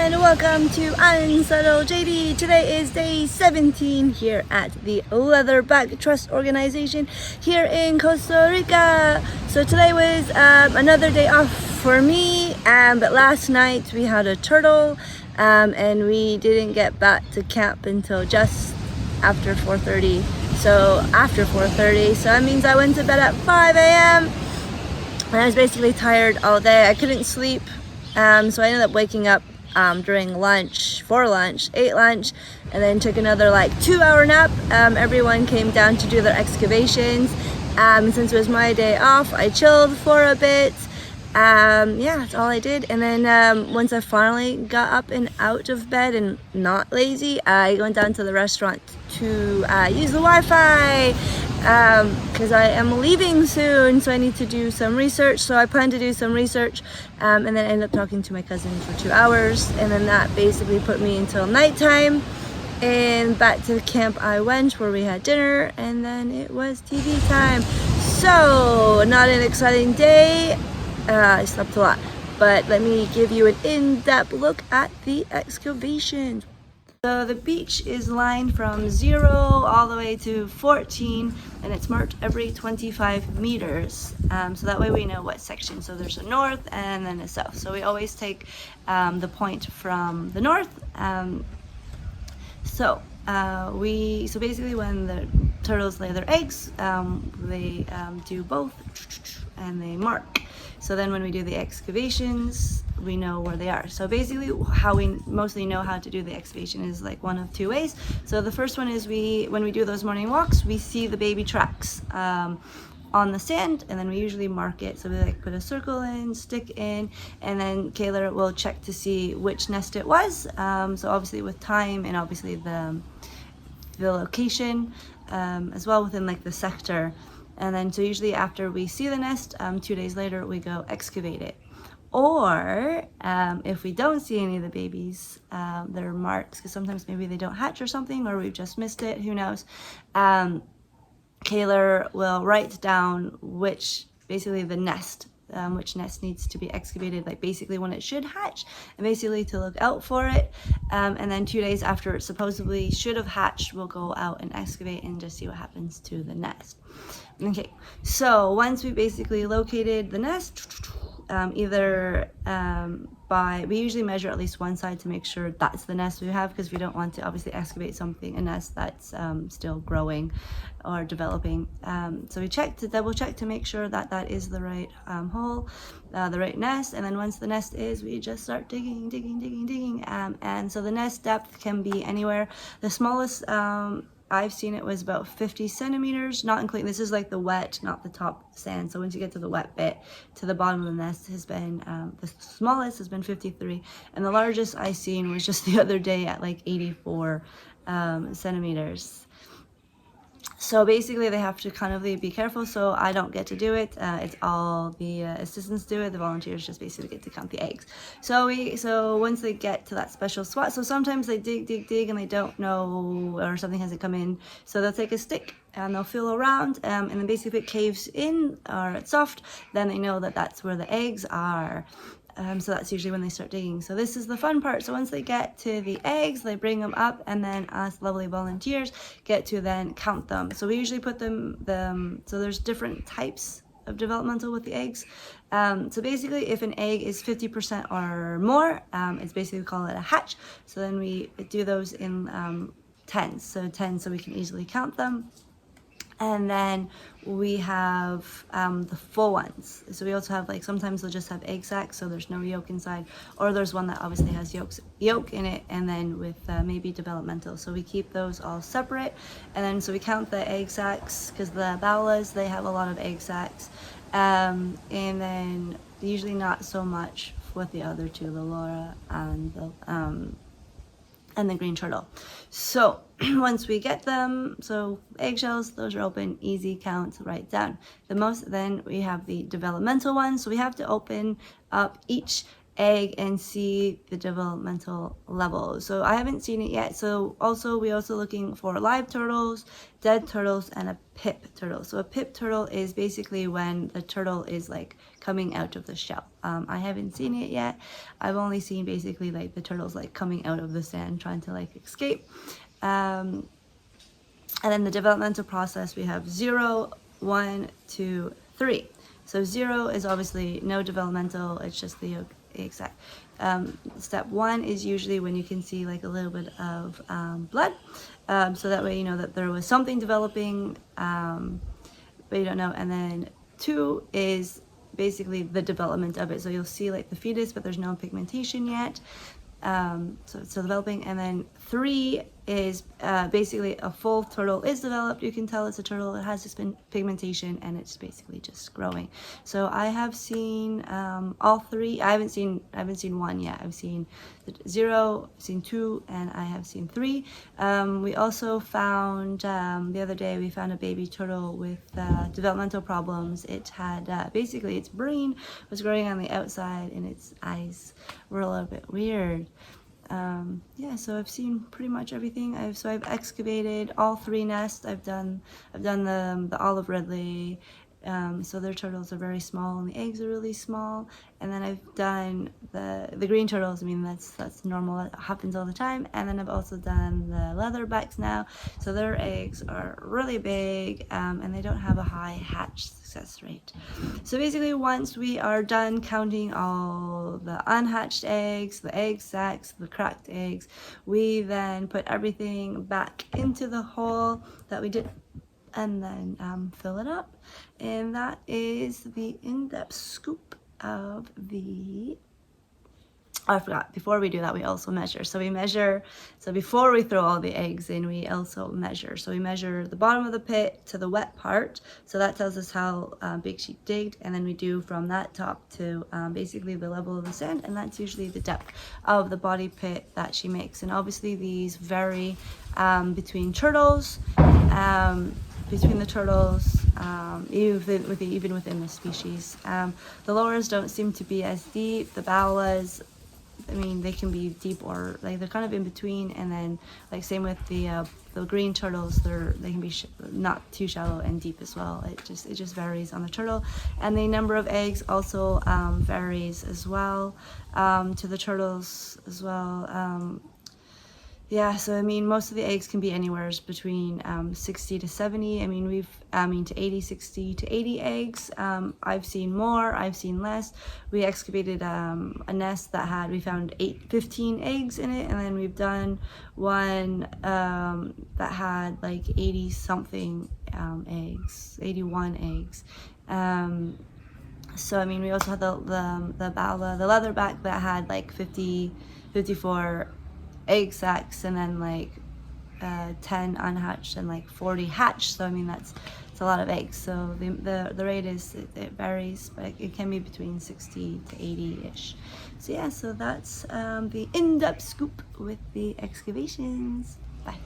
and welcome to Unsettled JD. Today is day 17 here at the Leatherback Trust Organization here in Costa Rica. So today was another day off for me, but last night we had a turtle and we didn't get back to camp until just after 4:30. So that means I went to bed at 5 a.m. and I was basically tired all day. I couldn't sleep. So I ended up waking up during lunch, ate lunch, and then took another 2-hour nap. Everyone came down to do their excavations. Since it was my day off, I chilled for a bit. That's all I did. And then once I finally got up and out of bed and not lazy, I went down to the restaurant to use the Wi-Fi. Because I am leaving soon, so I need to do some research. So I plan to do some research, and then I ended up talking to my cousin for 2 hours, and then that basically put me until nighttime. And back to the camp I went, where we had dinner, and then it was TV time. So not an exciting day. I slept a lot, but let me give you an in-depth look at the excavation. So the beach is lined from 0 all the way to 14, and it's marked every 25 meters. So that way we know what section. So there's a north and then a south. So we always take the point from the north. So basically when the turtles lay their eggs, they do both and they mark. So then when we do the excavations, we know where they are. So basically how we mostly know how to do the excavation is one of two ways. So the first one is when we do those morning walks, we see the baby tracks on the sand, and then we usually mark it. So we put a circle in, stick in, and then Kayla will check to see which nest it was. So obviously with time and obviously the location as well within the sector. And then so usually after we see the nest, 2 days later we go excavate it. Or if we don't see any of the babies, there are marks, because sometimes maybe they don't hatch or something, or we've just missed it, who knows. Kayla will write down which nest needs to be excavated, basically when it should hatch, and basically to look out for it. And then 2 days after it supposedly should have hatched, we'll go out and excavate and just see what happens to the nest. Okay, so once we basically located the nest, we usually measure at least one side to make sure that's the nest we have, because we don't want to obviously excavate a nest that's still growing or developing. So we double check to make sure that that is the right hole, the right nest. And then once the nest is, we just start digging. And so the nest depth can be anywhere. The smallest I've seen it was about 50 centimeters, not including, this is the wet, not the top sand. So once you get to the wet bit, to the bottom of the nest has been, the smallest has been 53. And the largest I seen was just the other day at 84 centimeters. So basically they have to kind of be careful, so I don't get to do it. It's all the assistants do it. The volunteers just basically get to count the eggs. So once they get to that special spot, so sometimes they dig and they don't know, or something hasn't come in, so they'll take a stick and they'll feel around, and then basically if it caves in or it's soft, then they know that that's where the eggs are. So that's usually when they start digging. So this is the fun part. So once they get to the eggs, they bring them up, and then us lovely volunteers get to then count them. So we usually put so there's different types of developmental with the eggs. So basically if an egg is 50% or more, it's basically, we call it a hatch. So then we do those in tens. So 10, so we can easily count them. And then we have the full ones. So we also have sometimes they'll just have egg sacs, so there's no yolk inside, or there's one that obviously has yolk in it, and then with maybe developmental. So we keep those all separate. And then so we count the egg sacs, because the Baulas, they have a lot of egg sacs, and then usually not so much with the other two, the Laura and the green turtle. So once we get them, so eggshells, those are open, easy count, write down. Then we have the developmental ones. So we have to open up each egg and see the developmental level. So I haven't seen it yet. So we're also looking for live turtles, dead turtles, and a pip turtle. So a pip turtle is basically when the turtle is like coming out of the shell. I haven't seen it yet. I've only seen basically like the turtles like coming out of the sand trying to like escape. And then the developmental process, we have 0, 1, 2, 3. So 0 is obviously no developmental, it's just the exact. Step 1 is usually when you can see like a little bit of blood. So that way you know that there was something developing, but you don't know. And then 2 is basically the development of it. So you'll see like the fetus, but there's no pigmentation yet. So it's still developing. And then 3 is basically a full turtle is developed. You can tell it's a turtle. It has this pigmentation, and it's basically just growing. So I have seen all 3. I haven't seen 1 yet. I've seen 0, I've seen 2, and I have seen 3. We also found the other day we found a baby turtle with developmental problems. It had basically its brain was growing on the outside, and its eyes were a little bit weird. Yeah, so I've seen pretty much everything. I've excavated all 3 nests. I've done the olive redley. So their turtles are very small, and the eggs are really small. And then I've done the green turtles. I mean, that's normal. It happens all the time. And then I've also done the leatherbacks now. So their eggs are really big, and they don't have a high hatch success rate. So basically, once we are done counting all the unhatched eggs, the egg sacs, the cracked eggs, we then put everything back into the hole that we did, and then fill it up. And that is the in-depth scoop of the... Oh, I forgot, before we do that, we also measure. So we measure, so before we throw all the eggs in, we also measure. So we measure the bottom of the pit to the wet part. So that tells us how big she digged. And then we do from that top to basically the level of the sand. And that's usually the depth of the body pit that she makes. And obviously these vary between turtles. Between the turtles, even within the species. The lowers don't seem to be as deep. The bowlas, I mean, they can be deep or like they're kind of in between. And then like same with the green turtles, they can be not too shallow and deep as well. It just varies on the turtle. And the number of eggs also varies as well to the turtles as well. Yeah, so I mean, most of the eggs can be anywhere between 60 to 70. I mean, to 80, 60 to 80 eggs. I've seen more, I've seen less. We excavated a nest that we found 15 eggs in it, and then we've done one that had like 80 something eggs, 81 eggs. So I mean, we also had the leatherback that had like 54 egg sacs, and then like 10 unhatched and like 40 hatched. So I mean, it's a lot of eggs. So the rate it varies, but it can be between 60 to 80-ish. So yeah, so that's the in-depth scoop with the excavations. Bye.